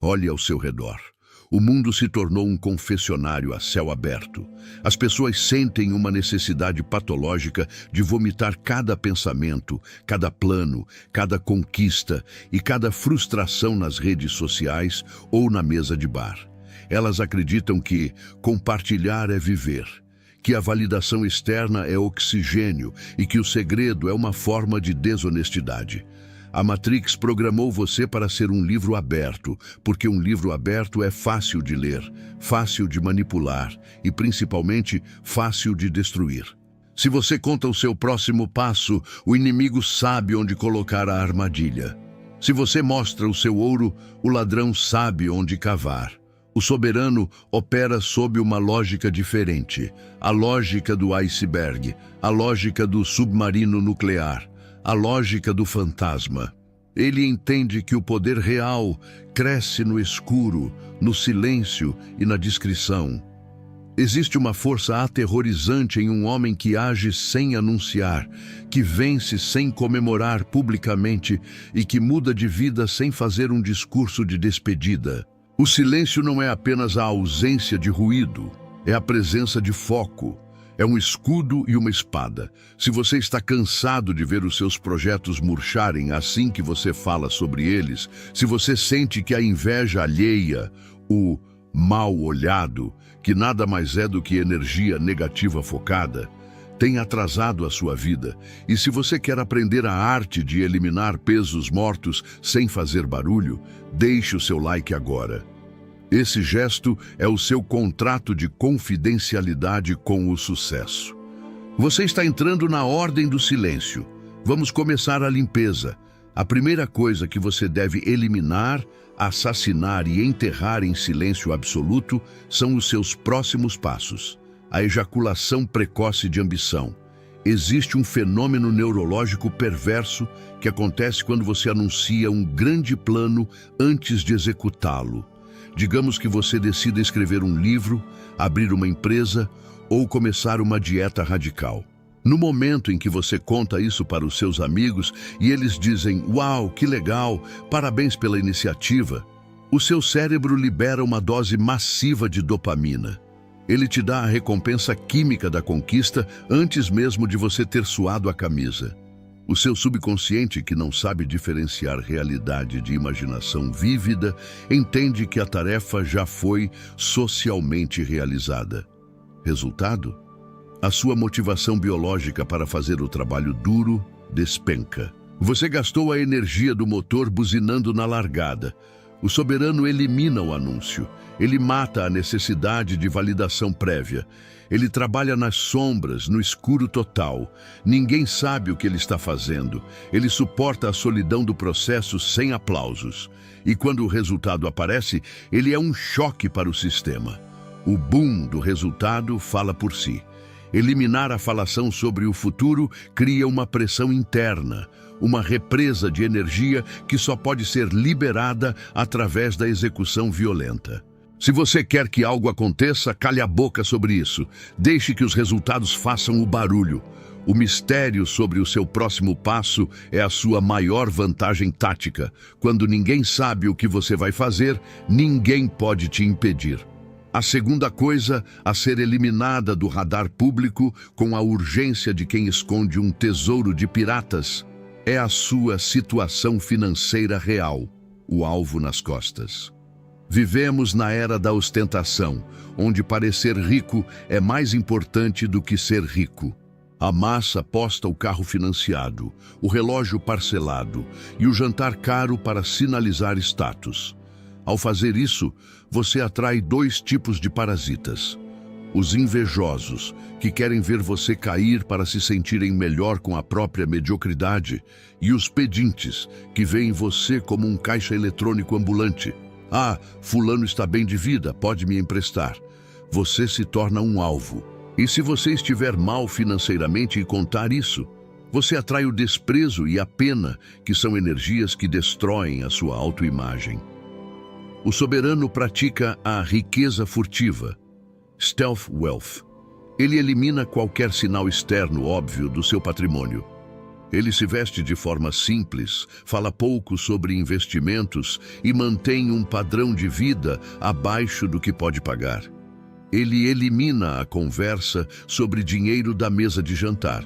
Olhe ao seu redor. O mundo se tornou um confessionário a céu aberto. As pessoas sentem uma necessidade patológica de vomitar cada pensamento, cada plano, cada conquista e cada frustração nas redes sociais ou na mesa de bar. Elas acreditam que compartilhar é viver, que a validação externa é oxigênio e que o segredo é uma forma de desonestidade. A Matrix programou você para ser um livro aberto, porque um livro aberto é fácil de ler, fácil de manipular e, principalmente, fácil de destruir. Se você conta o seu próximo passo, o inimigo sabe onde colocar a armadilha. Se você mostra o seu ouro, o ladrão sabe onde cavar. O soberano opera sob uma lógica diferente, a lógica do iceberg, a lógica do submarino nuclear, a lógica do fantasma. Ele entende que o poder real cresce no escuro, no silêncio e na discrição. Existe uma força aterrorizante em um homem que age sem anunciar, que vence sem comemorar publicamente e que muda de vida sem fazer um discurso de despedida. O silêncio não é apenas a ausência de ruído, é a presença de foco. É um escudo e uma espada. Se você está cansado de ver os seus projetos murcharem assim que você fala sobre eles, se você sente que a inveja alheia, o mal olhado, que nada mais é do que energia negativa focada, tem atrasado a sua vida. E se você quer aprender a arte de eliminar pesos mortos sem fazer barulho, deixe o seu like agora. Esse gesto é o seu contrato de confidencialidade com o sucesso. Você está entrando na ordem do silêncio. Vamos começar a limpeza. A primeira coisa que você deve eliminar, assassinar e enterrar em silêncio absoluto são os seus próximos passos. A ejaculação precoce de ambição. Existe um fenômeno neurológico perverso que acontece quando você anuncia um grande plano antes de executá-lo. Digamos que você decida escrever um livro, abrir uma empresa ou começar uma dieta radical. No momento em que você conta isso para os seus amigos e eles dizem, uau, que legal, parabéns pela iniciativa, o seu cérebro libera uma dose massiva de dopamina. Ele te dá a recompensa química da conquista antes mesmo de você ter suado a camisa. O seu subconsciente, que não sabe diferenciar realidade de imaginação vívida, entende que a tarefa já foi socialmente realizada. Resultado? A sua motivação biológica para fazer o trabalho duro despenca. Você gastou a energia do motor buzinando na largada. O soberano elimina o anúncio. Ele mata a necessidade de validação prévia. Ele trabalha nas sombras, no escuro total. Ninguém sabe o que ele está fazendo. Ele suporta a solidão do processo sem aplausos. E quando o resultado aparece, ele é um choque para o sistema. O boom do resultado fala por si. Eliminar a falação sobre o futuro cria uma pressão interna, uma represa de energia que só pode ser liberada através da execução violenta. Se você quer que algo aconteça, cale a boca sobre isso. Deixe que os resultados façam o barulho. O mistério sobre o seu próximo passo é a sua maior vantagem tática. Quando ninguém sabe o que você vai fazer, ninguém pode te impedir. A segunda coisa a ser eliminada do radar público com a urgência de quem esconde um tesouro de piratas é a sua situação financeira real, o alvo nas costas. Vivemos na era da ostentação, onde parecer rico é mais importante do que ser rico. A massa posta o carro financiado, o relógio parcelado e o jantar caro para sinalizar status. Ao fazer isso, você atrai dois tipos de parasitas. Os invejosos, que querem ver você cair para se sentirem melhor com a própria mediocridade, e os pedintes, que veem você como um caixa eletrônico ambulante. Ah, fulano está bem de vida, pode me emprestar. Você se torna um alvo. E se você estiver mal financeiramente e contar isso, você atrai o desprezo e a pena, que são energias que destroem a sua autoimagem. O soberano pratica a riqueza furtiva, stealth wealth. Ele elimina qualquer sinal externo óbvio do seu patrimônio. Ele se veste de forma simples, fala pouco sobre investimentos e mantém um padrão de vida abaixo do que pode pagar. Ele elimina a conversa sobre dinheiro da mesa de jantar.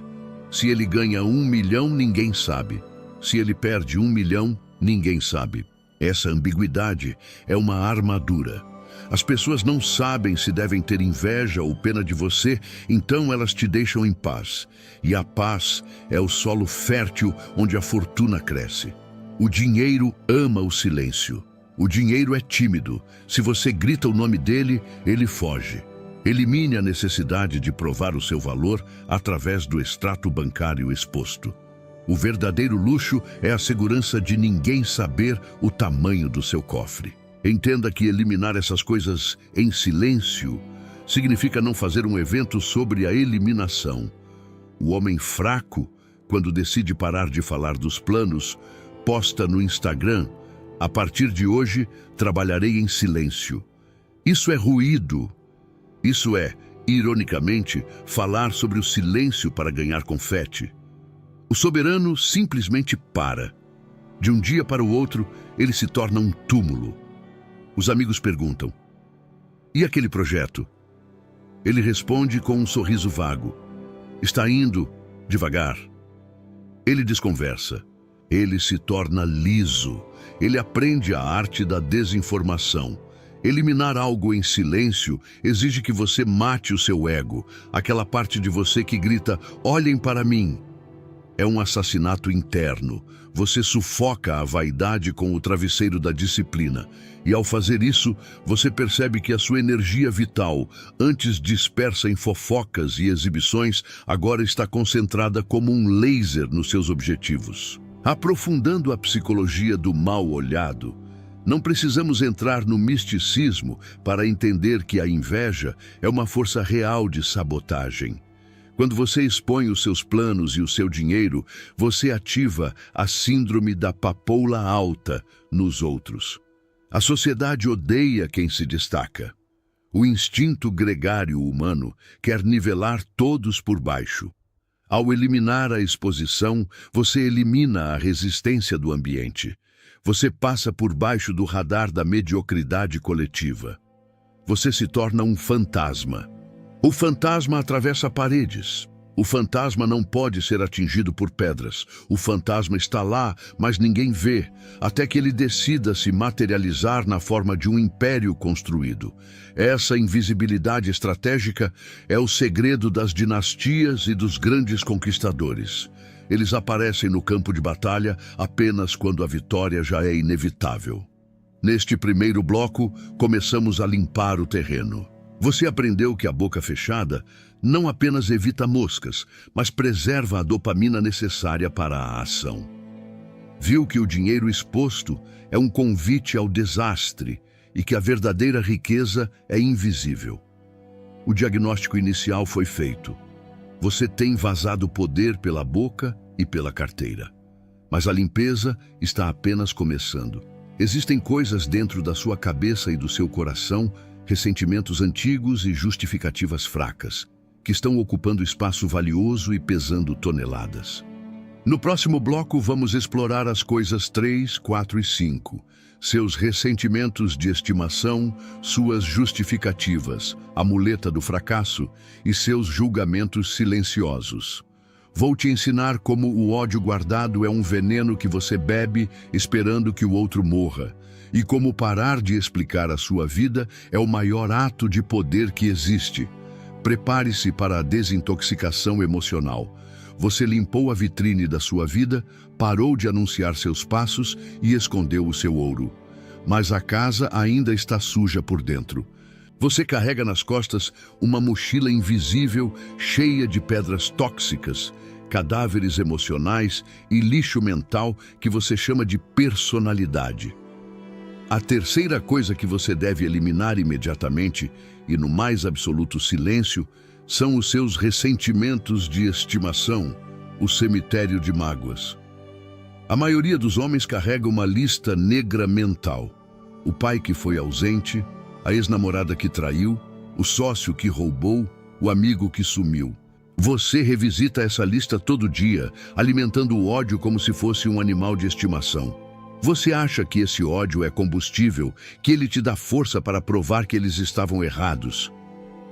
Se ele ganha 1 milhão, ninguém sabe. Se ele perde 1 milhão, ninguém sabe. Essa ambiguidade é uma armadura. As pessoas não sabem se devem ter inveja ou pena de você, então elas te deixam em paz. E a paz é o solo fértil onde a fortuna cresce. O dinheiro ama o silêncio. O dinheiro é tímido. Se você grita o nome dele, ele foge. Elimine a necessidade de provar o seu valor através do extrato bancário exposto. O verdadeiro luxo é a segurança de ninguém saber o tamanho do seu cofre. Entenda que eliminar essas coisas em silêncio significa não fazer um evento sobre a eliminação. O homem fraco, quando decide parar de falar dos planos, posta no Instagram: "A partir de hoje, trabalharei em silêncio." Isso é ruído. Isso é, ironicamente, falar sobre o silêncio para ganhar confete. O soberano simplesmente para. De um dia para o outro, ele se torna um túmulo. Os amigos perguntam: "E aquele projeto?" Ele responde com um sorriso vago: "Está indo devagar." Ele desconversa. Ele se torna liso. Ele aprende a arte da desinformação. Eliminar algo em silêncio exige que você mate o seu ego, aquela parte de você que grita: "Olhem para mim." É um assassinato interno. Você sufoca a vaidade com o travesseiro da disciplina. E ao fazer isso, você percebe que a sua energia vital, antes dispersa em fofocas e exibições, agora está concentrada como um laser nos seus objetivos. Aprofundando a psicologia do mal olhado, não precisamos entrar no misticismo para entender que a inveja é uma força real de sabotagem. Quando você expõe os seus planos e o seu dinheiro, você ativa a síndrome da papoula alta nos outros. A sociedade odeia quem se destaca. O instinto gregário humano quer nivelar todos por baixo. Ao eliminar a exposição, você elimina a resistência do ambiente. Você passa por baixo do radar da mediocridade coletiva. Você se torna um fantasma. O fantasma atravessa paredes. O fantasma não pode ser atingido por pedras. O fantasma está lá, mas ninguém vê, até que ele decida se materializar na forma de um império construído. Essa invisibilidade estratégica é o segredo das dinastias e dos grandes conquistadores. Eles aparecem no campo de batalha apenas quando a vitória já é inevitável. Neste primeiro bloco, começamos a limpar o terreno. Você aprendeu que a boca fechada não apenas evita moscas, mas preserva a dopamina necessária para a ação. Viu que o dinheiro exposto é um convite ao desastre e que a verdadeira riqueza é invisível. O diagnóstico inicial foi feito. Você tem vazado poder pela boca e pela carteira. Mas a limpeza está apenas começando. Existem coisas dentro da sua cabeça e do seu coração, ressentimentos antigos e justificativas fracas, que estão ocupando espaço valioso e pesando toneladas. No próximo bloco, vamos explorar as coisas 3, 4 e 5, seus ressentimentos de estimação, suas justificativas, a muleta do fracasso e seus julgamentos silenciosos. Vou te ensinar como o ódio guardado é um veneno que você bebe esperando que o outro morra, e como parar de explicar a sua vida é o maior ato de poder que existe. Prepare-se para a desintoxicação emocional. Você limpou a vitrine da sua vida, parou de anunciar seus passos e escondeu o seu ouro. Mas a casa ainda está suja por dentro. Você carrega nas costas uma mochila invisível cheia de pedras tóxicas, cadáveres emocionais e lixo mental que você chama de personalidade. A terceira coisa que você deve eliminar imediatamente, e no mais absoluto silêncio, são os seus ressentimentos de estimação, o cemitério de mágoas. A maioria dos homens carrega uma lista negra mental. O pai que foi ausente, a ex-namorada que traiu, o sócio que roubou, o amigo que sumiu. Você revisita essa lista todo dia, alimentando o ódio como se fosse um animal de estimação. Você acha que esse ódio é combustível, que ele te dá força para provar que eles estavam errados.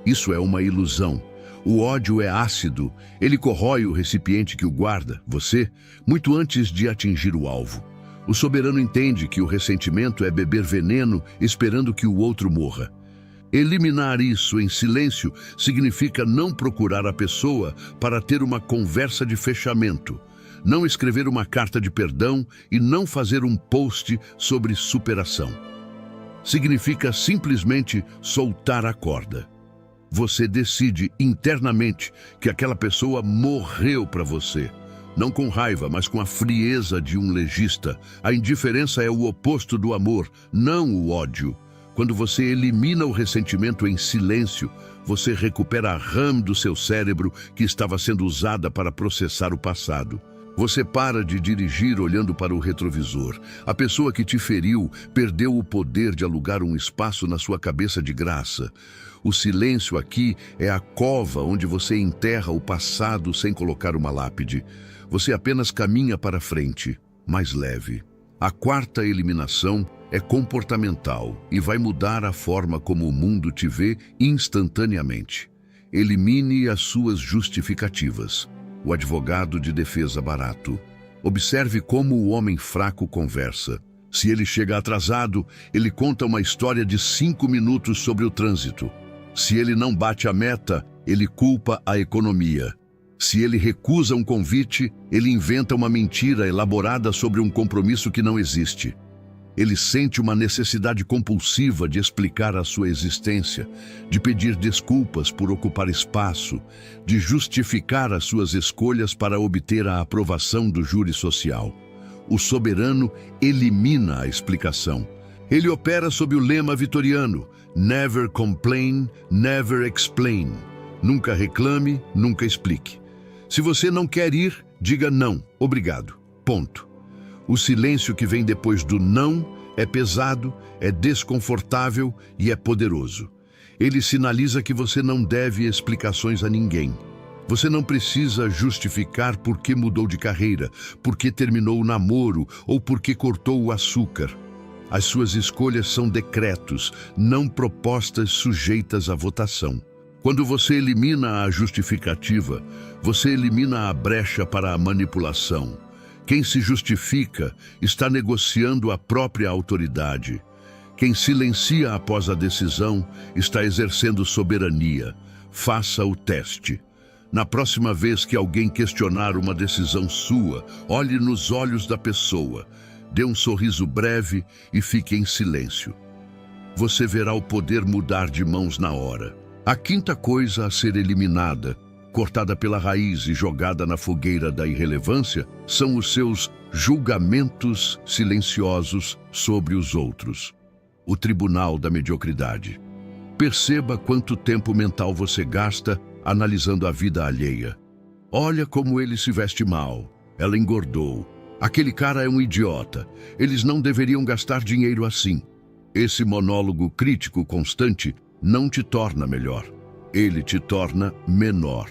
Isso é uma ilusão. O ódio é ácido, ele corrói o recipiente que o guarda, você, muito antes de atingir o alvo. O soberano entende que o ressentimento é beber veneno esperando que o outro morra. Eliminar isso em silêncio significa não procurar a pessoa para ter uma conversa de fechamento, não escrever uma carta de perdão e não fazer um post sobre superação. Significa simplesmente soltar a corda. Você decide internamente que aquela pessoa morreu para você. Não com raiva, mas com a frieza de um legista. A indiferença é o oposto do amor, não o ódio. Quando você elimina o ressentimento em silêncio, você recupera a RAM do seu cérebro que estava sendo usada para processar o passado. Você para de dirigir olhando para o retrovisor. A pessoa que te feriu perdeu o poder de alugar um espaço na sua cabeça de graça. O silêncio aqui é a cova onde você enterra o passado sem colocar uma lápide. Você apenas caminha para frente, mais leve. A quarta eliminação é comportamental e vai mudar a forma como o mundo te vê instantaneamente. Elimine as suas justificativas. O advogado de defesa barato. Observe como o homem fraco conversa. Se ele chega atrasado, ele conta uma história de 5 minutos sobre o trânsito. Se ele não bate a meta, ele culpa a economia. Se ele recusa um convite, ele inventa uma mentira elaborada sobre um compromisso que não existe. Ele sente uma necessidade compulsiva de explicar a sua existência, de pedir desculpas por ocupar espaço, de justificar as suas escolhas para obter a aprovação do júri social. O soberano elimina a explicação. Ele opera sob o lema vitoriano: Never complain, never explain. Nunca reclame, nunca explique. Se você não quer ir, diga não, obrigado. Ponto. O silêncio que vem depois do não é pesado, é desconfortável e é poderoso. Ele sinaliza que você não deve explicações a ninguém. Você não precisa justificar por que mudou de carreira, por que terminou o namoro ou por que cortou o açúcar. As suas escolhas são decretos, não propostas sujeitas à votação. Quando você elimina a justificativa, você elimina a brecha para a manipulação. Quem se justifica está negociando a própria autoridade. Quem silencia após a decisão está exercendo soberania. Faça o teste. Na próxima vez que alguém questionar uma decisão sua, olhe nos olhos da pessoa, dê um sorriso breve e fique em silêncio. Você verá o poder mudar de mãos na hora. A quinta coisa a ser eliminada, cortada pela raiz e jogada na fogueira da irrelevância, são os seus julgamentos silenciosos sobre os outros. O tribunal da mediocridade. Perceba quanto tempo mental você gasta analisando a vida alheia. Olha como ele se veste mal, ela engordou. Aquele cara é um idiota, eles não deveriam gastar dinheiro assim. Esse monólogo crítico constante não te torna melhor, ele te torna menor.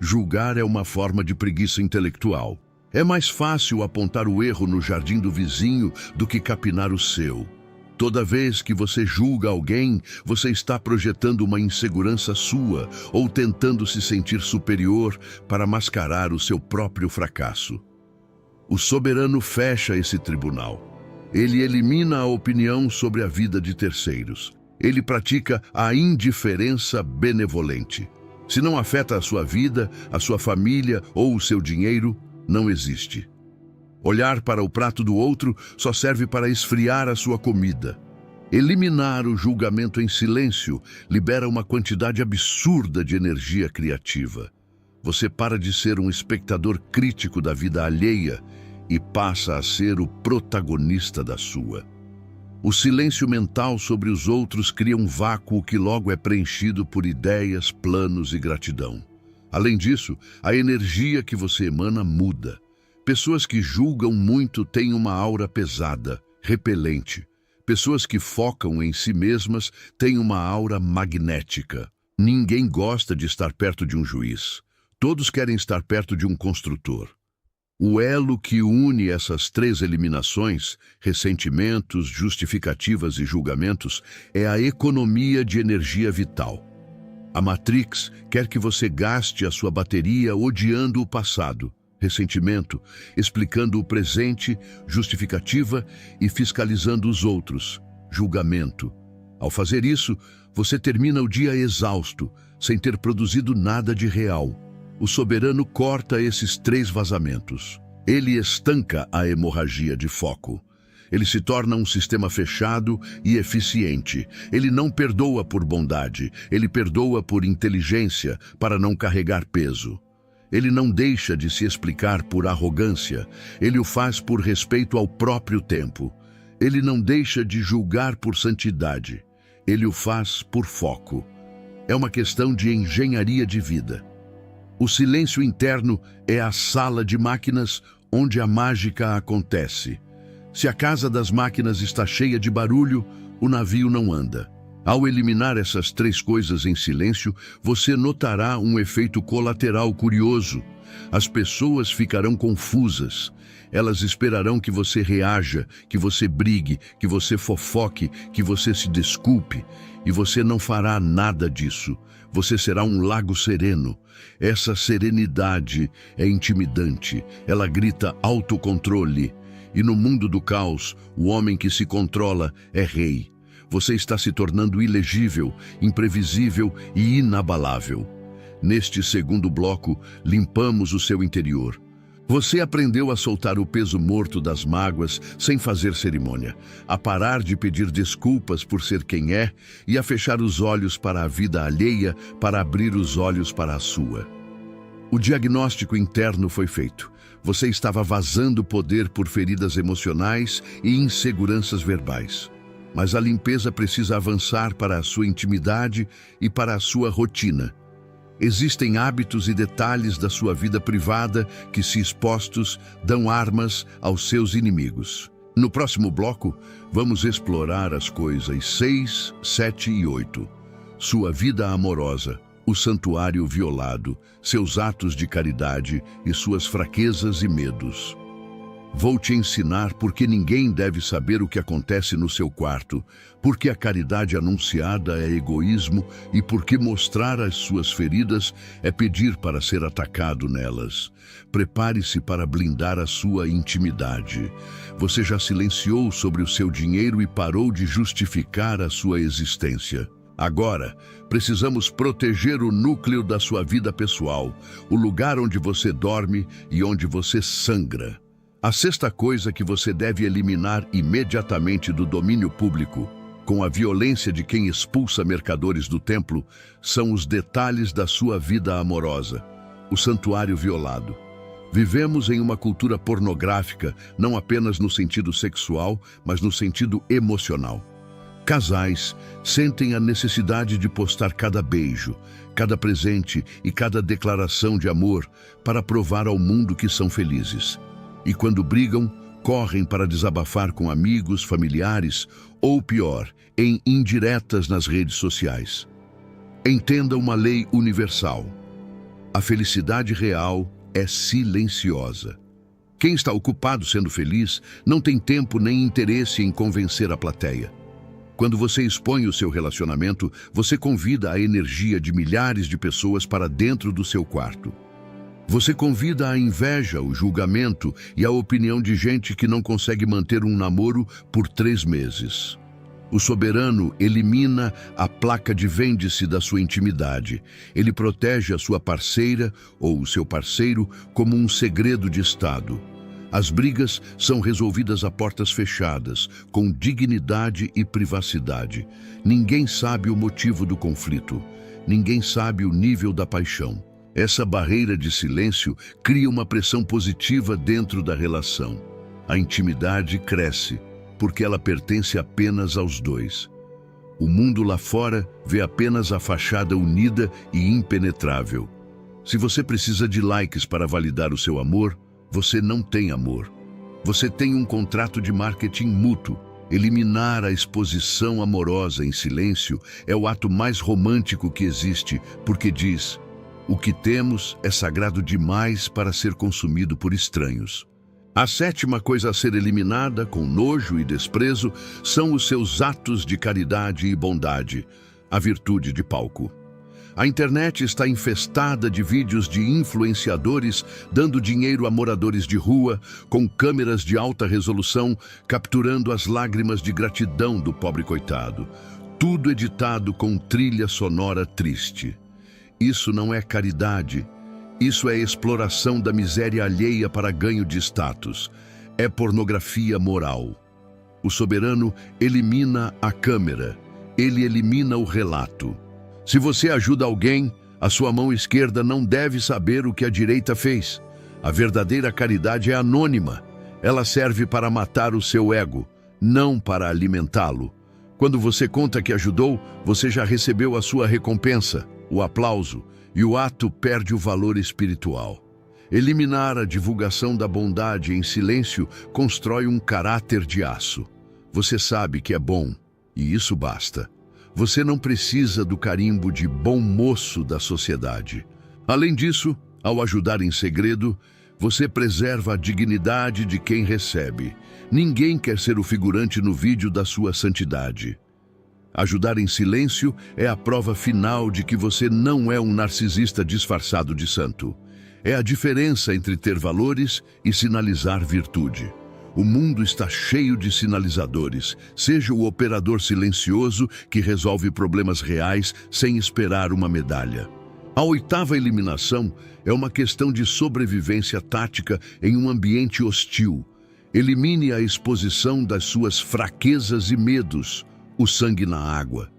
Julgar é uma forma de preguiça intelectual. É mais fácil apontar o erro no jardim do vizinho do que capinar o seu. Toda vez que você julga alguém, você está projetando uma insegurança sua ou tentando se sentir superior para mascarar o seu próprio fracasso. O soberano fecha esse tribunal. Ele elimina a opinião sobre a vida de terceiros. Ele pratica a indiferença benevolente. Se não afeta a sua vida, a sua família ou o seu dinheiro, não existe. Olhar para o prato do outro só serve para esfriar a sua comida. Eliminar o julgamento em silêncio libera uma quantidade absurda de energia criativa. Você para de ser um espectador crítico da vida alheia e passa a ser o protagonista da sua. O silêncio mental sobre os outros cria um vácuo que logo é preenchido por ideias, planos e gratidão. Além disso, a energia que você emana muda. Pessoas que julgam muito têm uma aura pesada, repelente. Pessoas que focam em si mesmas têm uma aura magnética. Ninguém gosta de estar perto de um juiz. Todos querem estar perto de um construtor. O elo que une essas três eliminações, ressentimentos, justificativas e julgamentos, é a economia de energia vital. A Matrix quer que você gaste a sua bateria odiando o passado, ressentimento, explicando o presente, justificativa e fiscalizando os outros, julgamento. Ao fazer isso, você termina o dia exausto, sem ter produzido nada de real. O soberano corta esses três vazamentos. Ele estanca a hemorragia de foco. Ele se torna um sistema fechado e eficiente. Ele não perdoa por bondade, ele perdoa por inteligência, para não carregar peso. Ele não deixa de se explicar por arrogância, ele o faz por respeito ao próprio tempo. Ele não deixa de julgar por santidade, ele o faz por foco. É uma questão de engenharia de vida. O silêncio interno é a sala de máquinas onde a mágica acontece. Se a casa das máquinas está cheia de barulho, o navio não anda. Ao eliminar essas três coisas em silêncio, você notará um efeito colateral curioso. As pessoas ficarão confusas. Elas esperarão que você reaja, que você brigue, que você fofoque, que você se desculpe. E você não fará nada disso. Você será um lago sereno. Essa serenidade é intimidante. Ela grita autocontrole. E no mundo do caos, o homem que se controla é rei. Você está se tornando ilegível, imprevisível e inabalável. Neste segundo bloco, limpamos o seu interior. Você aprendeu a soltar o peso morto das mágoas sem fazer cerimônia, a parar de pedir desculpas por ser quem é e a fechar os olhos para a vida alheia para abrir os olhos para a sua. O diagnóstico interno foi feito. Você estava vazando poder por feridas emocionais e inseguranças verbais. Mas a limpeza precisa avançar para a sua intimidade e para a sua rotina. Existem hábitos e detalhes da sua vida privada que, se expostos, dão armas aos seus inimigos. No próximo bloco, vamos explorar as coisas 6, 7 e 8. Sua vida amorosa, o santuário violado, seus atos de caridade e suas fraquezas e medos. Vou te ensinar porque ninguém deve saber o que acontece no seu quarto, porque a caridade anunciada é egoísmo e porque mostrar as suas feridas é pedir para ser atacado nelas. Prepare-se para blindar a sua intimidade. Você já silenciou sobre o seu dinheiro e parou de justificar a sua existência. Agora, precisamos proteger o núcleo da sua vida pessoal, o lugar onde você dorme e onde você sangra. A sexta coisa que você deve eliminar imediatamente do domínio público, com a violência de quem expulsa mercadores do templo, são os detalhes da sua vida amorosa, o santuário violado. Vivemos em uma cultura pornográfica, não apenas no sentido sexual, mas no sentido emocional. Casais sentem a necessidade de postar cada beijo, cada presente e cada declaração de amor para provar ao mundo que são felizes. E quando brigam, correm para desabafar com amigos, familiares ou, pior, em indiretas nas redes sociais. Entenda uma lei universal. A felicidade real é silenciosa. Quem está ocupado sendo feliz não tem tempo nem interesse em convencer a plateia. Quando você expõe o seu relacionamento, você convida a energia de milhares de pessoas para dentro do seu quarto. Você convida a inveja, o julgamento e a opinião de gente que não consegue manter um namoro por 3 meses. O soberano elimina a placa de vende-se da sua intimidade. Ele protege a sua parceira ou o seu parceiro como um segredo de Estado. As brigas são resolvidas a portas fechadas, com dignidade e privacidade. Ninguém sabe o motivo do conflito. Ninguém sabe o nível da paixão. Essa barreira de silêncio cria uma pressão positiva dentro da relação. A intimidade cresce, porque ela pertence apenas aos dois. O mundo lá fora vê apenas a fachada unida e impenetrável. Se você precisa de likes para validar o seu amor, você não tem amor. Você tem um contrato de marketing mútuo. Eliminar a exposição amorosa em silêncio é o ato mais romântico que existe, porque diz: O que temos é sagrado demais para ser consumido por estranhos. A sétima coisa a ser eliminada, com nojo e desprezo, são os seus atos de caridade e bondade, a virtude de palco. A internet está infestada de vídeos de influenciadores dando dinheiro a moradores de rua, com câmeras de alta resolução, capturando as lágrimas de gratidão do pobre coitado. Tudo editado com trilha sonora triste. Isso não é caridade. Isso é exploração da miséria alheia para ganho de status. É pornografia moral. O soberano elimina a câmera. Ele elimina o relato. Se você ajuda alguém, a sua mão esquerda não deve saber o que a direita fez. A verdadeira caridade é anônima. Ela serve para matar o seu ego, não para alimentá-lo. Quando você conta que ajudou, você já recebeu a sua recompensa, o aplauso, e o ato perde o valor espiritual. Eliminar a divulgação da bondade em silêncio constrói um caráter de aço. Você sabe que é bom, e isso basta. Você não precisa do carimbo de bom moço da sociedade. Além disso, ao ajudar em segredo, você preserva a dignidade de quem recebe. Ninguém quer ser o figurante no vídeo da sua santidade. Ajudar em silêncio é a prova final de que você não é um narcisista disfarçado de santo. É a diferença entre ter valores e sinalizar virtude. O mundo está cheio de sinalizadores. Seja o operador silencioso que resolve problemas reais sem esperar uma medalha. A oitava eliminação é uma questão de sobrevivência tática em um ambiente hostil. Elimine a exposição das suas fraquezas e medos, o sangue na água.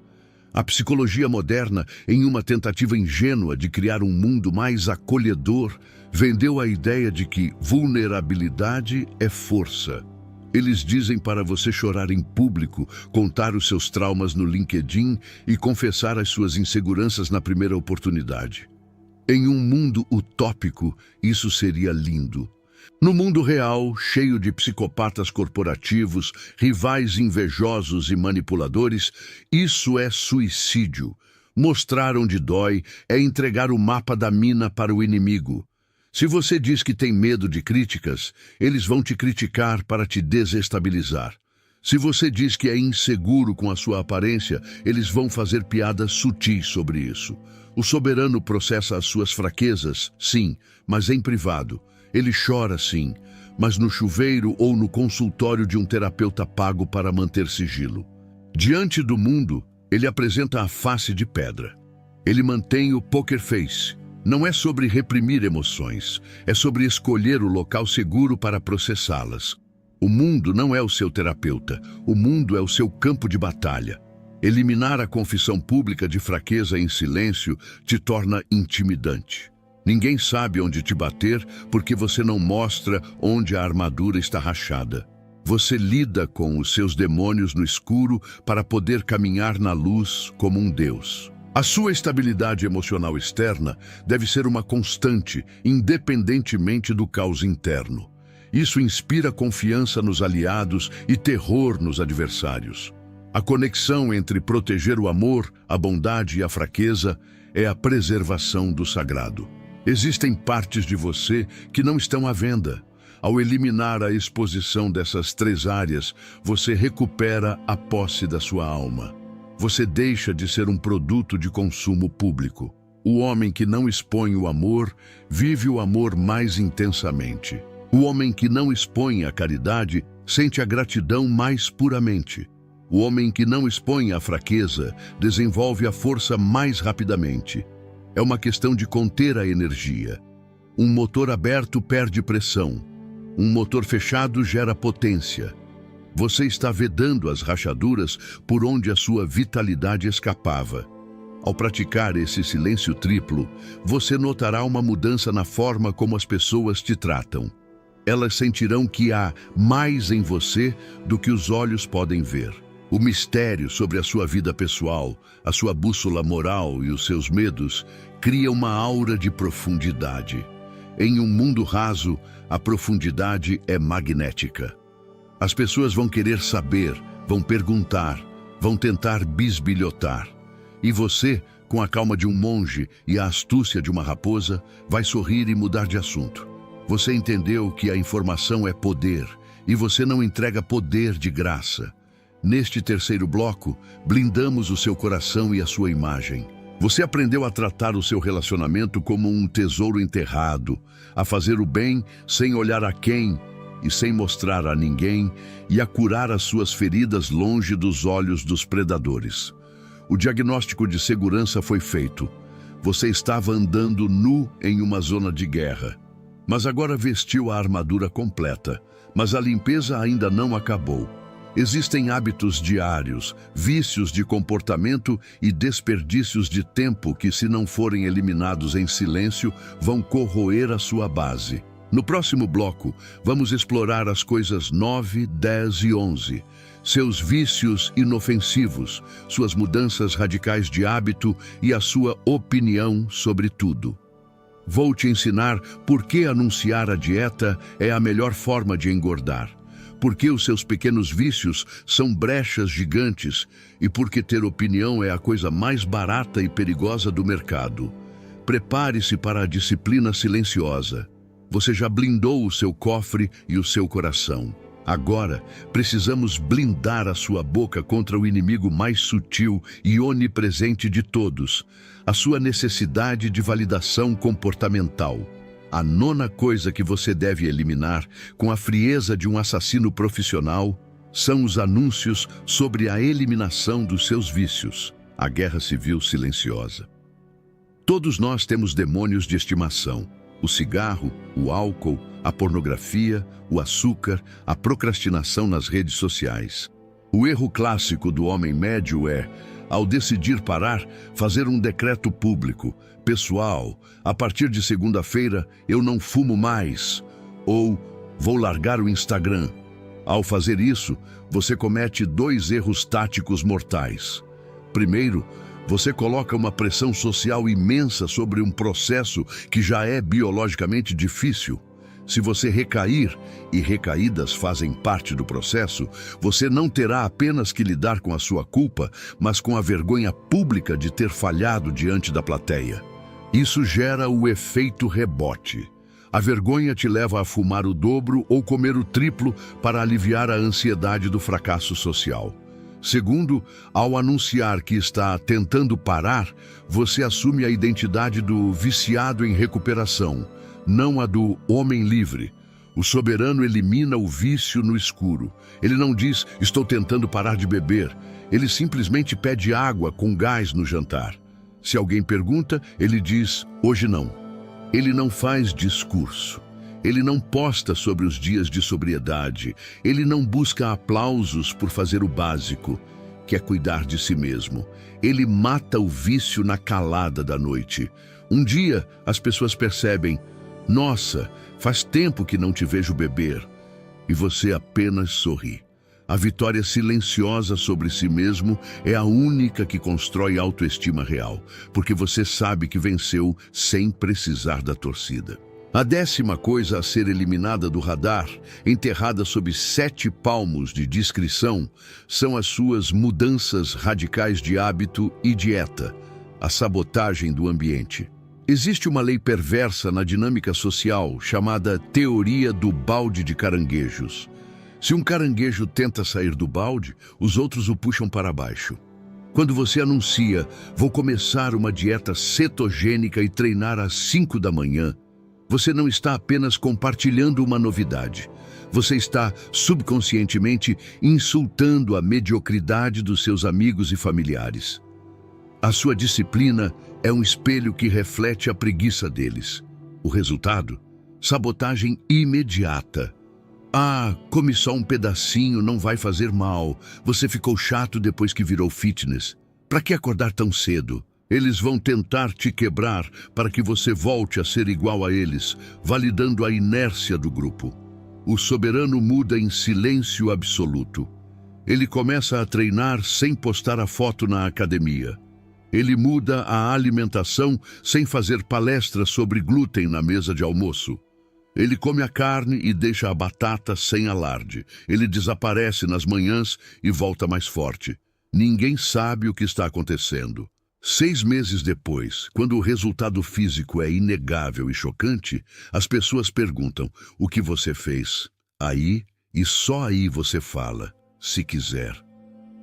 A psicologia moderna, em uma tentativa ingênua de criar um mundo mais acolhedor, vendeu a ideia de que vulnerabilidade é força. Eles dizem para você chorar em público, contar os seus traumas no LinkedIn e confessar as suas inseguranças na primeira oportunidade. Em um mundo utópico, isso seria lindo. No mundo real, cheio de psicopatas corporativos, rivais invejosos e manipuladores, isso é suicídio. Mostrar onde dói é entregar o mapa da mina para o inimigo. Se você diz que tem medo de críticas, eles vão te criticar para te desestabilizar. Se você diz que é inseguro com a sua aparência, eles vão fazer piadas sutis sobre isso. O soberano processa as suas fraquezas, sim, mas em privado. Ele chora, sim, mas no chuveiro ou no consultório de um terapeuta pago para manter sigilo. Diante do mundo, ele apresenta a face de pedra. Ele mantém o poker face. Não é sobre reprimir emoções, é sobre escolher o local seguro para processá-las. O mundo não é o seu terapeuta, o mundo é o seu campo de batalha. Eliminar a confissão pública de fraqueza em silêncio te torna intimidante. Ninguém sabe onde te bater porque você não mostra onde a armadura está rachada. Você lida com os seus demônios no escuro para poder caminhar na luz como um Deus. A sua estabilidade emocional externa deve ser uma constante, independentemente do caos interno. Isso inspira confiança nos aliados e terror nos adversários. A conexão entre proteger o amor, a bondade e a fraqueza é a preservação do sagrado. Existem partes de você que não estão à venda. Ao eliminar a exposição dessas três áreas, você recupera a posse da sua alma. Você deixa de ser um produto de consumo público. O homem que não expõe o amor, vive o amor mais intensamente. O homem que não expõe a caridade, sente a gratidão mais puramente. O homem que não expõe a fraqueza, desenvolve a força mais rapidamente. É uma questão de conter a energia. Um motor aberto perde pressão. Um motor fechado gera potência. Você está vedando as rachaduras por onde a sua vitalidade escapava. Ao praticar esse silêncio triplo, você notará uma mudança na forma como as pessoas te tratam. Elas sentirão que há mais em você do que os olhos podem ver. O mistério sobre a sua vida pessoal, a sua bússola moral e os seus medos cria uma aura de profundidade. Em um mundo raso, a profundidade é magnética. As pessoas vão querer saber, vão perguntar, vão tentar bisbilhotar. E você, com a calma de um monge e a astúcia de uma raposa, vai sorrir e mudar de assunto. Você entendeu que a informação é poder e você não entrega poder de graça. Neste terceiro bloco, blindamos o seu coração e a sua imagem. Você aprendeu a tratar o seu relacionamento como um tesouro enterrado, a fazer o bem sem olhar a quem e sem mostrar a ninguém, e a curar as suas feridas longe dos olhos dos predadores. O diagnóstico de segurança foi feito. Você estava andando nu em uma zona de guerra. Mas agora vestiu a armadura completa. Mas a limpeza ainda não acabou. Existem hábitos diários, vícios de comportamento e desperdícios de tempo que, se não forem eliminados em silêncio, vão corroer a sua base. No próximo bloco, vamos explorar as coisas 9, 10 e 11. Seus vícios inofensivos, suas mudanças radicais de hábito e a sua opinião sobre tudo. Vou te ensinar por que anunciar a dieta é a melhor forma de engordar, por que os seus pequenos vícios são brechas gigantes e por que ter opinião é a coisa mais barata e perigosa do mercado. Prepare-se para a disciplina silenciosa. Você já blindou o seu cofre e o seu coração. Agora, precisamos blindar a sua boca contra o inimigo mais sutil e onipresente de todos, a sua necessidade de validação comportamental. A nona coisa que você deve eliminar, com a frieza de um assassino profissional, são os anúncios sobre a eliminação dos seus vícios, a guerra civil silenciosa. Todos nós temos demônios de estimação. O cigarro, o álcool, a pornografia, o açúcar, a procrastinação nas redes sociais. O erro clássico do homem médio é, ao decidir parar, fazer um decreto público, pessoal, a partir de segunda-feira eu não fumo mais, ou vou largar o Instagram. Ao fazer isso, você comete 2 erros táticos mortais. Primeiro, você coloca uma pressão social imensa sobre um processo que já é biologicamente difícil. Se você recair, e recaídas fazem parte do processo, você não terá apenas que lidar com a sua culpa, mas com a vergonha pública de ter falhado diante da plateia. Isso gera o efeito rebote. A vergonha te leva a fumar o dobro ou comer o triplo para aliviar a ansiedade do fracasso social. Segundo, ao anunciar que está tentando parar, você assume a identidade do viciado em recuperação, não a do homem livre. O soberano elimina o vício no escuro. Ele não diz, estou tentando parar de beber. Ele simplesmente pede água com gás no jantar. Se alguém pergunta, ele diz, hoje não. Ele não faz discurso. Ele não posta sobre os dias de sobriedade. Ele não busca aplausos por fazer o básico, que é cuidar de si mesmo. Ele mata o vício na calada da noite. Um dia, as pessoas percebem, nossa, faz tempo que não te vejo beber. E você apenas sorri. A vitória silenciosa sobre si mesmo é a única que constrói autoestima real, porque você sabe que venceu sem precisar da torcida. A 10ª coisa a ser eliminada do radar, enterrada sob 7 palmos de discrição, são as suas mudanças radicais de hábito e dieta, a sabotagem do ambiente. Existe uma lei perversa na dinâmica social chamada teoria do balde de caranguejos. Se um caranguejo tenta sair do balde, os outros o puxam para baixo. Quando você anuncia, vou começar uma dieta cetogênica e treinar às 5 da manhã, você não está apenas compartilhando uma novidade. Você está subconscientemente insultando a mediocridade dos seus amigos e familiares. A sua disciplina é um espelho que reflete a preguiça deles. O resultado? Sabotagem imediata. Ah, come só um pedacinho, não vai fazer mal. Você ficou chato depois que virou fitness. Para que acordar tão cedo? Eles vão tentar te quebrar para que você volte a ser igual a eles, validando a inércia do grupo. O soberano muda em silêncio absoluto. Ele começa a treinar sem postar a foto na academia. Ele muda a alimentação sem fazer palestras sobre glúten na mesa de almoço. Ele come a carne e deixa a batata sem alarde. Ele desaparece nas manhãs e volta mais forte. Ninguém sabe o que está acontecendo. 6 meses depois, quando o resultado físico é inegável e chocante, as pessoas perguntam: o que você fez? Aí, e só aí você fala, se quiser.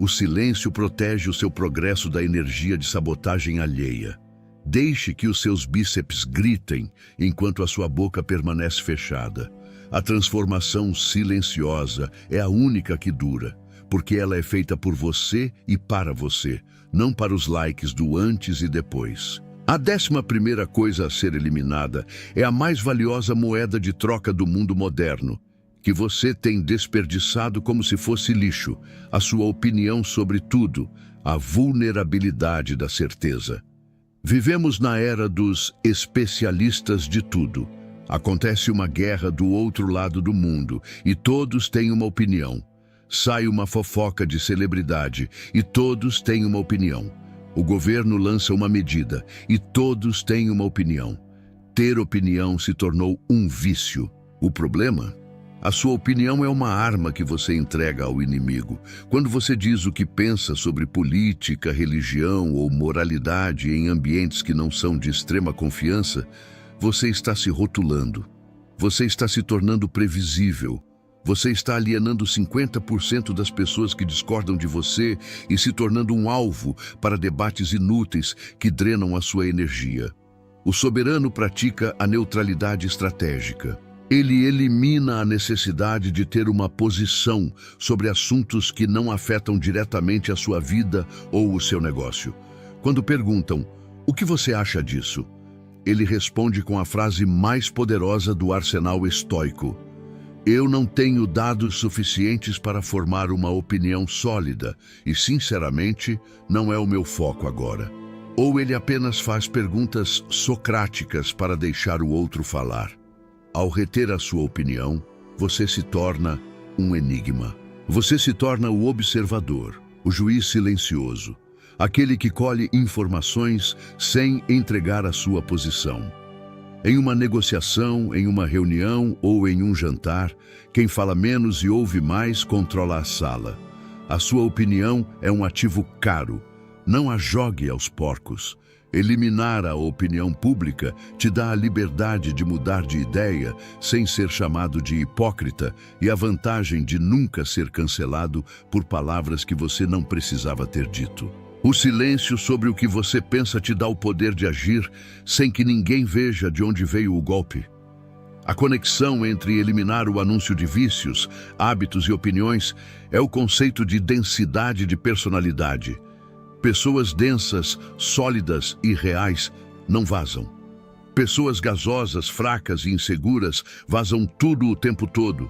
O silêncio protege o seu progresso da energia de sabotagem alheia. Deixe que os seus bíceps gritem enquanto a sua boca permanece fechada. A transformação silenciosa é a única que dura, porque ela é feita por você e para você, não para os likes do antes e depois. A 11ª coisa a ser eliminada é a mais valiosa moeda de troca do mundo moderno, que você tem desperdiçado como se fosse lixo, a sua opinião sobre tudo, a vulnerabilidade da certeza. Vivemos na era dos especialistas de tudo. Acontece uma guerra do outro lado do mundo e todos têm uma opinião. Sai uma fofoca de celebridade e todos têm uma opinião. O governo lança uma medida e todos têm uma opinião. Ter opinião se tornou um vício. O problema? A sua opinião é uma arma que você entrega ao inimigo. Quando você diz o que pensa sobre política, religião ou moralidade em ambientes que não são de extrema confiança, você está se rotulando. Você está se tornando previsível. Você está alienando 50% das pessoas que discordam de você e se tornando um alvo para debates inúteis que drenam a sua energia. O soberano pratica a neutralidade estratégica. Ele elimina a necessidade de ter uma posição sobre assuntos que não afetam diretamente a sua vida ou o seu negócio. Quando perguntam, o que você acha disso? Ele responde com a frase mais poderosa do arsenal estoico: eu não tenho dados suficientes para formar uma opinião sólida e, sinceramente, não é o meu foco agora. Ou ele apenas faz perguntas socráticas para deixar o outro falar. Ao reter a sua opinião, você se torna um enigma. Você se torna o observador, o juiz silencioso, aquele que colhe informações sem entregar a sua posição. Em uma negociação, em uma reunião ou em um jantar, quem fala menos e ouve mais controla a sala. A sua opinião é um ativo caro. Não a jogue aos porcos. Eliminar a opinião pública te dá a liberdade de mudar de ideia sem ser chamado de hipócrita e a vantagem de nunca ser cancelado por palavras que você não precisava ter dito. O silêncio sobre o que você pensa te dá o poder de agir sem que ninguém veja de onde veio o golpe. A conexão entre eliminar o anúncio de vícios, hábitos e opiniões é o conceito de densidade de personalidade. Pessoas densas, sólidas e reais não vazam. Pessoas gasosas, fracas e inseguras vazam tudo o tempo todo.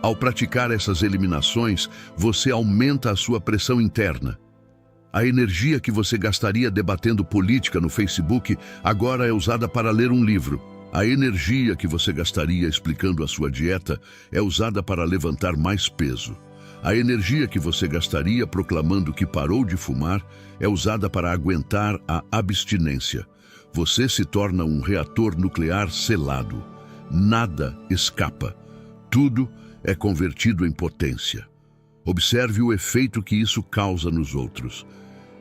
Ao praticar essas eliminações, você aumenta a sua pressão interna. A energia que você gastaria debatendo política no Facebook agora é usada para ler um livro. A energia que você gastaria explicando a sua dieta é usada para levantar mais peso. A energia que você gastaria proclamando que parou de fumar é usada para aguentar a abstinência. Você se torna um reator nuclear selado. Nada escapa. Tudo é convertido em potência. Observe o efeito que isso causa nos outros.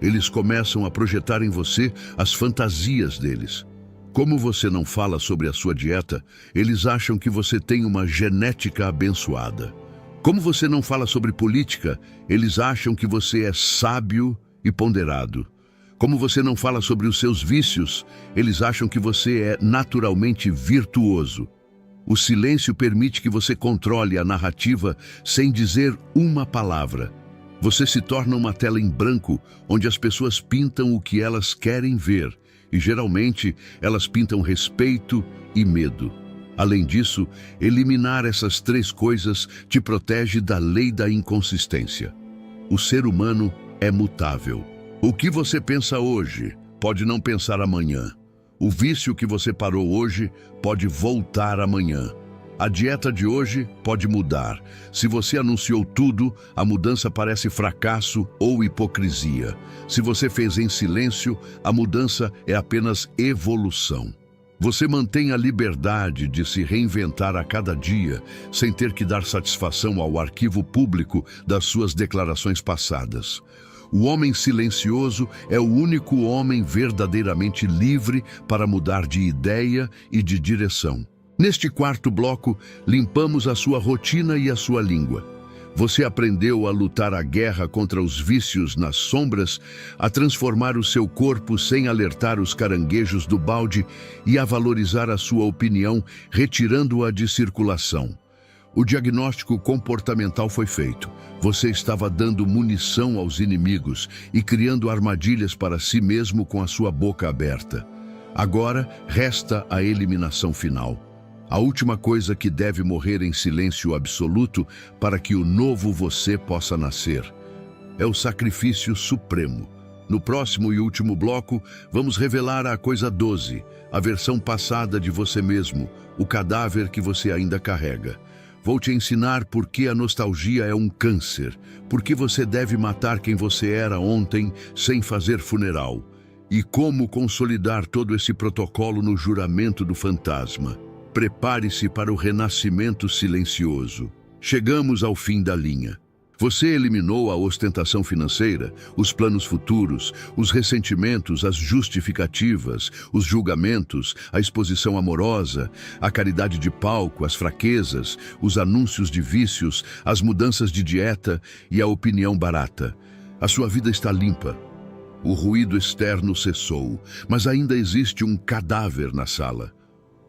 Eles começam a projetar em você as fantasias deles. Como você não fala sobre a sua dieta, eles acham que você tem uma genética abençoada. Como você não fala sobre política, eles acham que você é sábio e ponderado. Como você não fala sobre os seus vícios, eles acham que você é naturalmente virtuoso. O silêncio permite que você controle a narrativa sem dizer uma palavra. Você se torna uma tela em branco, onde as pessoas pintam o que elas querem ver, e geralmente elas pintam respeito e medo. Além disso, eliminar essas 3 coisas te protege da lei da inconsistência. O ser humano é mutável. O que você pensa hoje pode não pensar amanhã. O vício que você parou hoje pode voltar amanhã. A dieta de hoje pode mudar. Se você anunciou tudo, a mudança parece fracasso ou hipocrisia. Se você fez em silêncio, a mudança é apenas evolução. Você mantém a liberdade de se reinventar a cada dia, sem ter que dar satisfação ao arquivo público das suas declarações passadas. O homem silencioso é o único homem verdadeiramente livre para mudar de ideia e de direção. Neste quarto bloco, limpamos a sua rotina e a sua língua. Você aprendeu a lutar a guerra contra os vícios nas sombras, a transformar o seu corpo sem alertar os caranguejos do balde e a valorizar a sua opinião, retirando-a de circulação. O diagnóstico comportamental foi feito. Você estava dando munição aos inimigos e criando armadilhas para si mesmo com a sua boca aberta. Agora, resta a eliminação final. A última coisa que deve morrer em silêncio absoluto para que o novo você possa nascer. É o sacrifício supremo. No próximo e último bloco, vamos revelar a coisa 12, a versão passada de você mesmo, o cadáver que você ainda carrega. Vou te ensinar por que a nostalgia é um câncer, por que você deve matar quem você era ontem sem fazer funeral, e como consolidar todo esse protocolo no juramento do fantasma. Prepare-se para o renascimento silencioso. Chegamos ao fim da linha. Você eliminou a ostentação financeira, os planos futuros, os ressentimentos, as justificativas, os julgamentos, a exposição amorosa, a caridade de palco, as fraquezas, os anúncios de vícios, as mudanças de dieta e a opinião barata. A sua vida está limpa. O ruído externo cessou, mas ainda existe um cadáver na sala.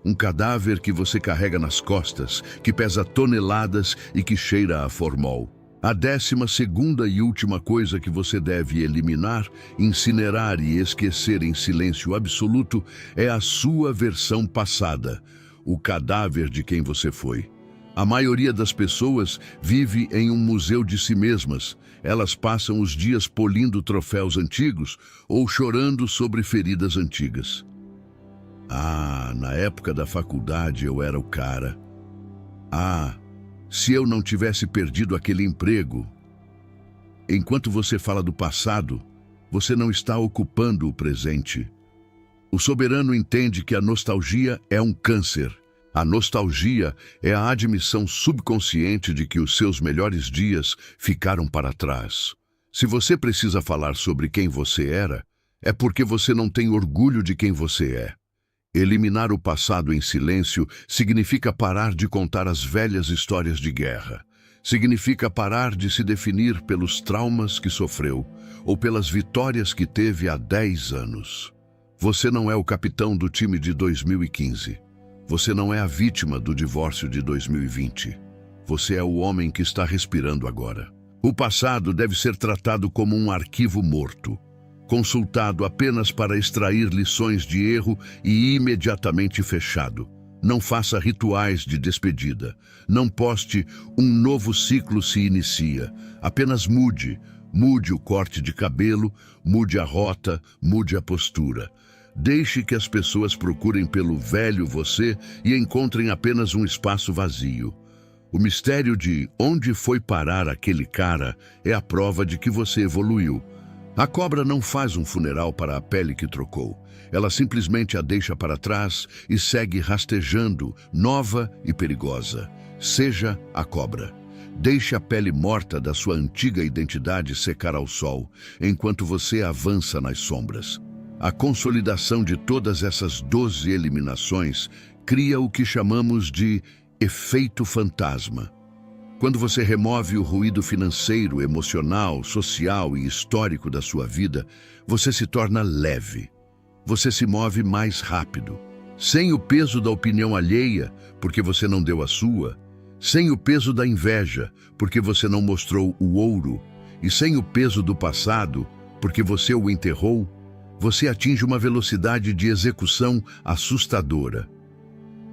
Um cadáver que você carrega nas costas, que pesa toneladas e que cheira a formol. A 12ª e última coisa que você deve eliminar, incinerar e esquecer em silêncio absoluto é a sua versão passada, o cadáver de quem você foi. A maioria das pessoas vive em um museu de si mesmas. Elas passam os dias polindo troféus antigos ou chorando sobre feridas antigas. Ah, na época da faculdade eu era o cara. Ah, se eu não tivesse perdido aquele emprego. Enquanto você fala do passado, você não está ocupando o presente. O soberano entende que a nostalgia é um câncer. A nostalgia é a admissão subconsciente de que os seus melhores dias ficaram para trás. Se você precisa falar sobre quem você era, é porque você não tem orgulho de quem você é. Eliminar o passado em silêncio significa parar de contar as velhas histórias de guerra. Significa parar de se definir pelos traumas que sofreu ou pelas vitórias que teve há 10 anos. Você não é o capitão do time de 2015. Você não é a vítima do divórcio de 2020. Você é o homem que está respirando agora. O passado deve ser tratado como um arquivo morto, consultado apenas para extrair lições de erro e imediatamente fechado. Não faça rituais de despedida. Não poste "um novo ciclo se inicia". Apenas mude. Mude o corte de cabelo, mude a rota, mude a postura. Deixe que as pessoas procurem pelo velho você e encontrem apenas um espaço vazio. O mistério de onde foi parar aquele cara é a prova de que você evoluiu. A cobra não faz um funeral para a pele que trocou. Ela simplesmente a deixa para trás e segue rastejando, nova e perigosa. Seja a cobra. Deixe a pele morta da sua antiga identidade secar ao sol, enquanto você avança nas sombras. A consolidação de todas essas 12 eliminações cria o que chamamos de efeito fantasma. Quando você remove o ruído financeiro, emocional, social e histórico da sua vida, você se torna leve. Você se move mais rápido, sem o peso da opinião alheia, porque você não deu a sua, sem o peso da inveja, porque você não mostrou o ouro, e sem o peso do passado, porque você o enterrou. Você atinge uma velocidade de execução assustadora.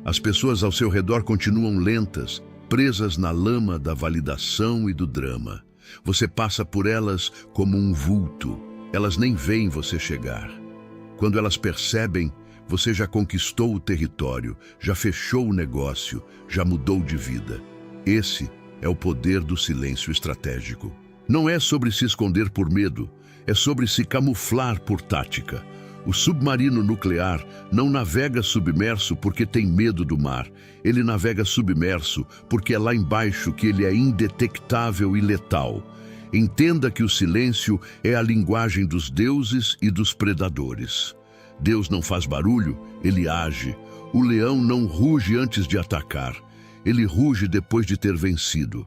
As pessoas ao seu redor continuam lentas, presas na lama da validação e do drama. Você passa por elas como um vulto. Elas nem veem você chegar. Quando elas percebem, você já conquistou o território, já fechou o negócio, já mudou de vida. Esse é o poder do silêncio estratégico. Não é sobre se esconder por medo, é sobre se camuflar por tática. O submarino nuclear não navega submerso porque tem medo do mar. Ele navega submerso porque é lá embaixo que ele é indetectável e letal. Entenda que o silêncio é a linguagem dos deuses e dos predadores. Deus não faz barulho, ele age. O leão não ruge antes de atacar. Ele ruge depois de ter vencido.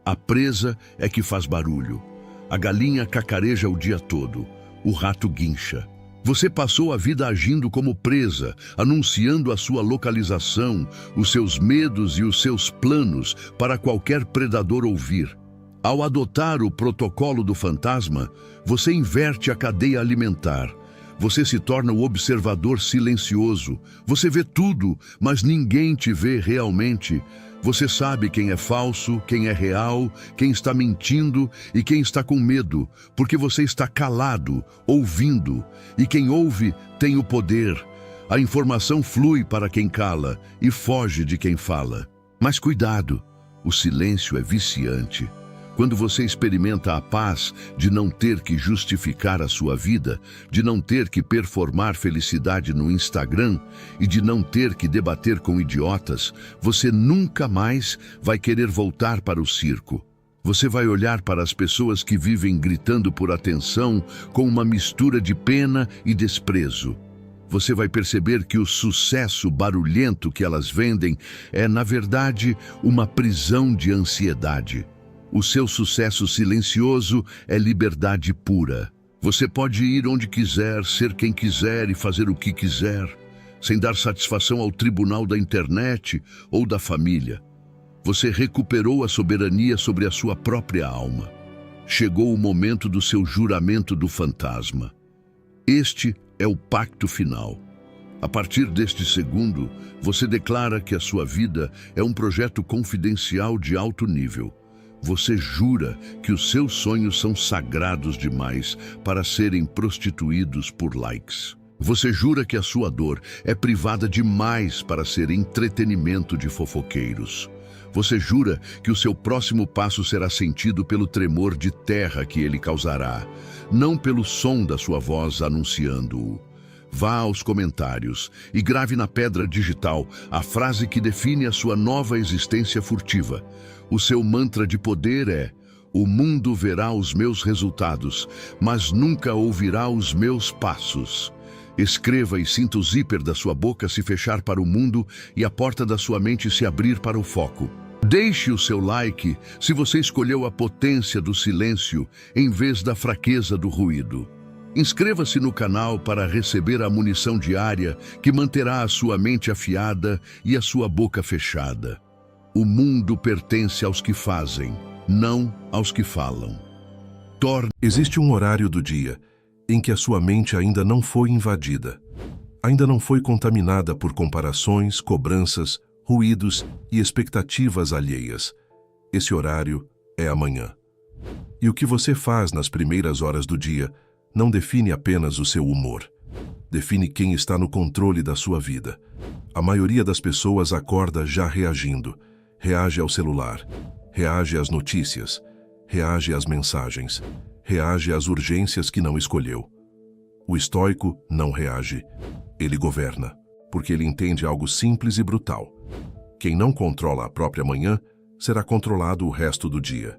A presa é que faz barulho. A galinha cacareja o dia todo. O rato guincha. Você passou a vida agindo como presa, anunciando a sua localização, os seus medos e os seus planos para qualquer predador ouvir. Ao adotar o protocolo do fantasma, você inverte a cadeia alimentar. Você se torna o observador silencioso. Você vê tudo, mas ninguém te vê realmente. Você sabe quem é falso, quem é real, quem está mentindo e quem está com medo, porque você está calado, ouvindo. E quem ouve tem o poder. A informação flui para quem cala e foge de quem fala. Mas cuidado, o silêncio é viciante. Quando você experimenta a paz de não ter que justificar a sua vida, de não ter que performar felicidade no Instagram e de não ter que debater com idiotas, você nunca mais vai querer voltar para o circo. Você vai olhar para as pessoas que vivem gritando por atenção com uma mistura de pena e desprezo. Você vai perceber que o sucesso barulhento que elas vendem é, na verdade, uma prisão de ansiedade. O seu sucesso silencioso é liberdade pura. Você pode ir onde quiser, ser quem quiser e fazer o que quiser, sem dar satisfação ao tribunal da internet ou da família. Você recuperou a soberania sobre a sua própria alma. Chegou o momento do seu juramento do fantasma. Este é o pacto final. A partir deste segundo, você declara que a sua vida é um projeto confidencial de alto nível. Você jura que os seus sonhos são sagrados demais para serem prostituídos por likes. Você jura que a sua dor é privada demais para ser entretenimento de fofoqueiros. Você jura que o seu próximo passo será sentido pelo tremor de terra que ele causará, não pelo som da sua voz anunciando-o. Vá aos comentários e grave na pedra digital a frase que define a sua nova existência furtiva. O seu mantra de poder é: o mundo verá os meus resultados, mas nunca ouvirá os meus passos. Escreva e sinta o zíper da sua boca se fechar para o mundo e a porta da sua mente se abrir para o foco. Deixe o seu like se você escolheu a potência do silêncio em vez da fraqueza do ruído. Inscreva-se no canal para receber a munição diária que manterá a sua mente afiada e a sua boca fechada. O mundo pertence aos que fazem, não aos que falam. Existe um horário do dia em que a sua mente ainda não foi invadida, ainda não foi contaminada por comparações, cobranças, ruídos e expectativas alheias. Esse horário é amanhã. E o que você faz nas primeiras horas do dia não define apenas o seu humor. Define quem está no controle da sua vida. A maioria das pessoas acorda já reagindo. Reage ao celular, reage às notícias, reage às mensagens, reage às urgências que não escolheu. O estoico não reage. Ele governa, porque ele entende algo simples e brutal. Quem não controla a própria manhã será controlado o resto do dia.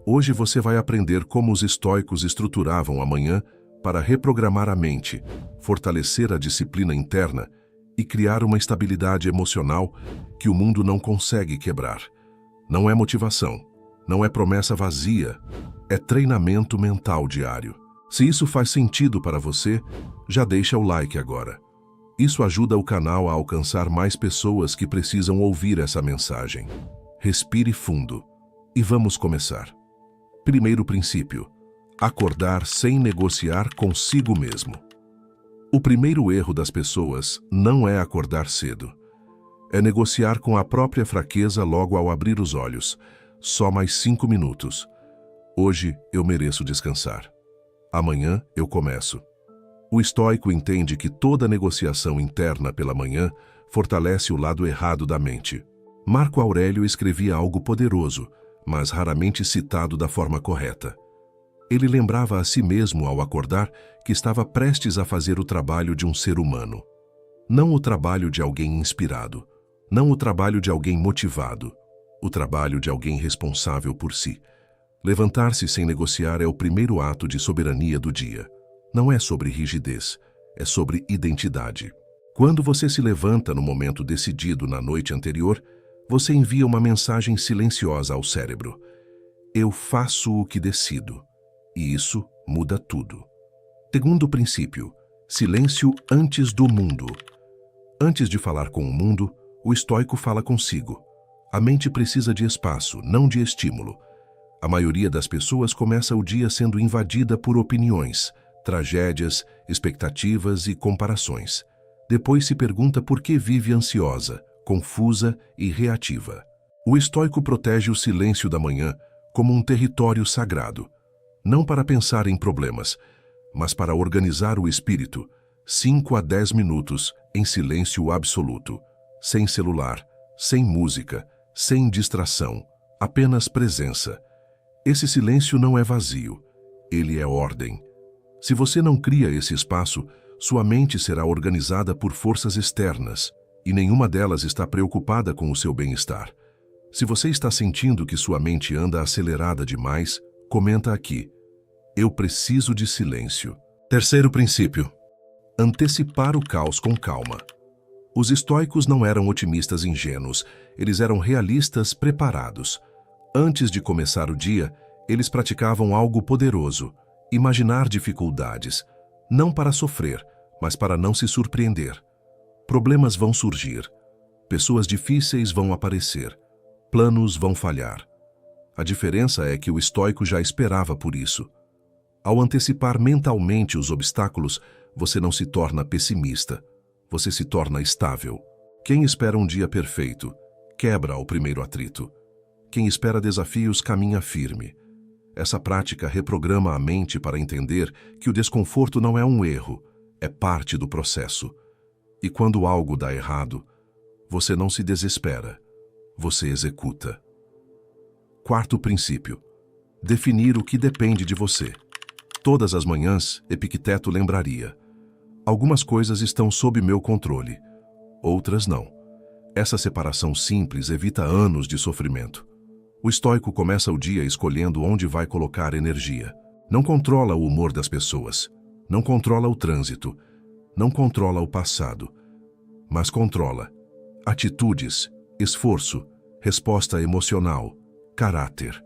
Hoje você vai aprender como os estoicos estruturavam a manhã para reprogramar a mente, fortalecer a disciplina interna e criar uma estabilidade emocional que o mundo não consegue quebrar. Não é motivação, não é promessa vazia, é treinamento mental diário. Se isso faz sentido para você, já deixa o like agora. Isso ajuda o canal a alcançar mais pessoas que precisam ouvir essa mensagem. Respire fundo e vamos começar. Primeiro princípio: acordar sem negociar consigo mesmo. O primeiro erro das pessoas não é acordar cedo. É negociar com a própria fraqueza logo ao abrir os olhos. Só mais 5 minutos. Hoje eu mereço descansar. Amanhã eu começo. O estoico entende que toda negociação interna pela manhã fortalece o lado errado da mente. Marco Aurélio escrevia algo poderoso, mas raramente citado da forma correta. Ele lembrava a si mesmo ao acordar que estava prestes a fazer o trabalho de um ser humano. Não o trabalho de alguém inspirado, não o trabalho de alguém motivado, o trabalho de alguém responsável por si. Levantar-se sem negociar é o primeiro ato de soberania do dia. Não é sobre rigidez, é sobre identidade. Quando você se levanta no momento decidido na noite anterior, você envia uma mensagem silenciosa ao cérebro. Eu faço o que decido. E isso muda tudo. Segundo princípio, silêncio antes do mundo. Antes de falar com o mundo, o estoico fala consigo. A mente precisa de espaço, não de estímulo. A maioria das pessoas começa o dia sendo invadida por opiniões, tragédias, expectativas e comparações. Depois se pergunta por que vive ansiosa, confusa e reativa. O estoico protege o silêncio da manhã como um território sagrado, não para pensar em problemas, mas para organizar o espírito, 5 a 10 minutos em silêncio absoluto, sem celular, sem música, sem distração, apenas presença. Esse silêncio não é vazio, ele é ordem. Se você não cria esse espaço, sua mente será organizada por forças externas, e nenhuma delas está preocupada com o seu bem-estar. Se você está sentindo que sua mente anda acelerada demais, comenta aqui. Eu preciso de silêncio. Terceiro princípio. Antecipar o caos com calma. Os estoicos não eram otimistas ingênuos, eles eram realistas preparados. Antes de começar o dia, eles praticavam algo poderoso, imaginar dificuldades, não para sofrer, mas para não se surpreender. Problemas vão surgir, pessoas difíceis vão aparecer, planos vão falhar. A diferença é que o estoico já esperava por isso. Ao antecipar mentalmente os obstáculos, você não se torna pessimista, você se torna estável. Quem espera um dia perfeito, quebra ao primeiro atrito. Quem espera desafios caminha firme. Essa prática reprograma a mente para entender que o desconforto não é um erro, é parte do processo. E quando algo dá errado, você não se desespera, você executa. Quarto princípio. Definir o que depende de você. Todas as manhãs, Epicteto lembraria: algumas coisas estão sob meu controle, outras não. Essa separação simples evita anos de sofrimento. O estoico começa o dia escolhendo onde vai colocar energia. Não controla o humor das pessoas, não controla o trânsito, não controla o passado, mas controla atitudes, esforço, resposta emocional, caráter.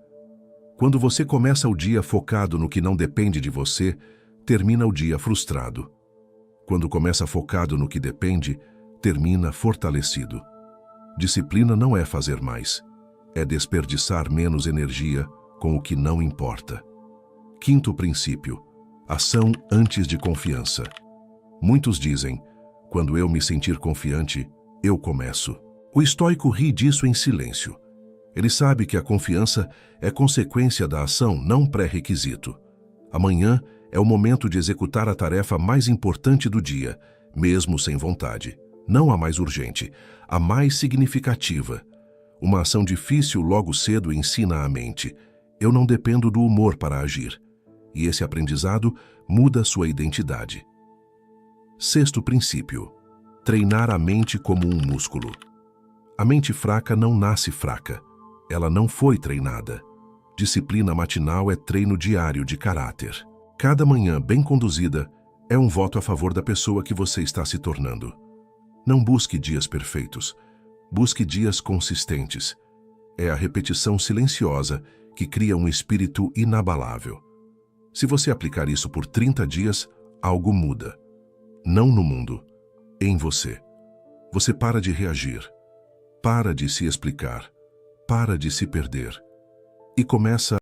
Quando você começa o dia focado no que não depende de você, termina o dia frustrado. Quando começa focado no que depende, termina fortalecido. Disciplina não é fazer mais, é desperdiçar menos energia com o que não importa. Quinto princípio: ação antes de confiança. Muitos dizem, quando eu me sentir confiante, eu começo. O estoico ri disso em silêncio. Ele sabe que a confiança é consequência da ação, não pré-requisito. Amanhã é o momento de executar a tarefa mais importante do dia, mesmo sem vontade. Não a mais urgente, a mais significativa. Uma ação difícil logo cedo ensina à mente: eu não dependo do humor para agir. E esse aprendizado muda sua identidade. Sexto princípio: treinar a mente como um músculo. A mente fraca não nasce fraca. Ela não foi treinada. Disciplina matinal é treino diário de caráter. Cada manhã bem conduzida é um voto a favor da pessoa que você está se tornando. Não busque dias perfeitos. Busque dias consistentes. É a repetição silenciosa que cria um espírito inabalável. Se você aplicar isso por 30 dias, algo muda. Não no mundo, em você. Você para de reagir, para de se explicar, para de se perder e começa